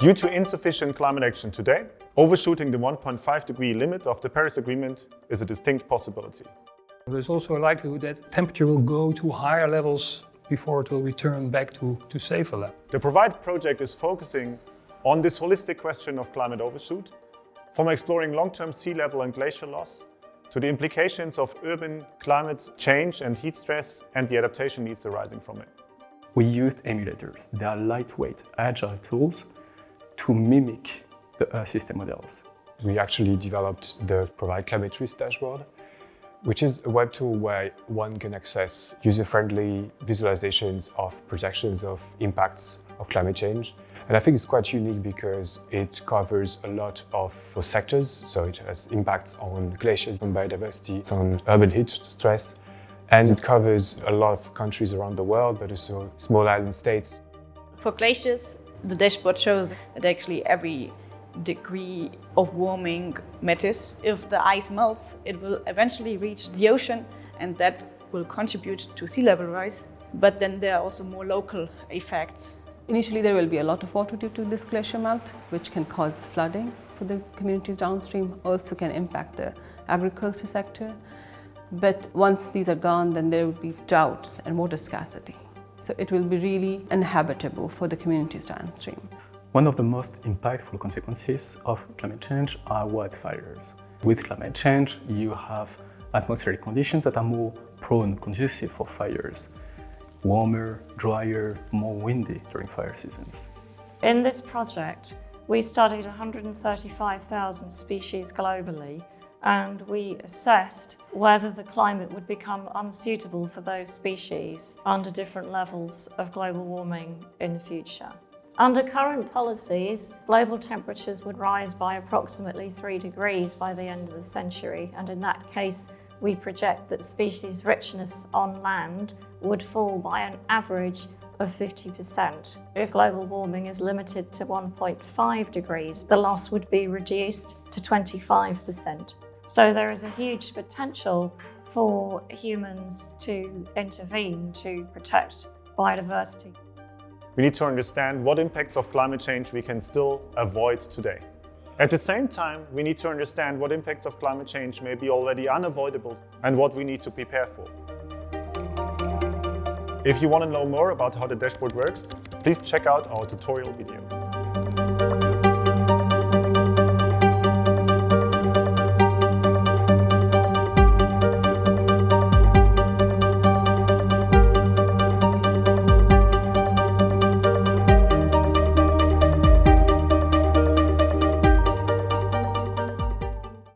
Due to insufficient climate action today, overshooting the 1.5 degree limit of the Paris Agreement is a distinct possibility. There's also a likelihood that temperature will go to higher levels before it will return back to safer levels. The PROVIDE project is focusing on this holistic question of climate overshoot, from exploring long-term sea level and glacier loss to the implications of urban climate change and heat stress and the adaptation needs arising from it. We used emulators. They are lightweight, agile tools to mimic the Earth system models. We actually developed the PROVIDE Climate Risk Dashboard, which is a web tool where one can access user-friendly visualizations of projections of impacts of climate change. And I think it's quite unique because it covers a lot of sectors. So it has impacts on glaciers, on biodiversity, on urban heat stress. And it covers a lot of countries around the world, but also small island states. For glaciers, the dashboard shows that actually every degree of warming matters. If the ice melts, it will eventually reach the ocean, and that will contribute to sea level rise. But then there are also more local effects. Initially, there will be a lot of water due to this glacier melt, which can cause flooding for the communities downstream, also can impact the agriculture sector. But once these are gone, then there will be droughts and water scarcity. So it will be really uninhabitable for the communities downstream. One of the most impactful consequences of climate change are wildfires. With climate change, you have atmospheric conditions that are more prone, conducive for fires. Warmer, drier, more windy during fire seasons. In this project, we studied 135,000 species globally, and we assessed whether the climate would become unsuitable for those species under different levels of global warming in the future. Under current policies, global temperatures would rise by approximately 3 degrees by the end of the century, and in that case, we project that species richness on land would fall by an average of 50%. If global warming is limited to 1.5 degrees, the loss would be reduced to 25%. So there is a huge potential for humans to intervene to protect biodiversity. We need to understand what impacts of climate change we can still avoid today. At the same time, we need to understand what impacts of climate change may be already unavoidable and what we need to prepare for. If you want to know more about how the dashboard works, please check out our tutorial video.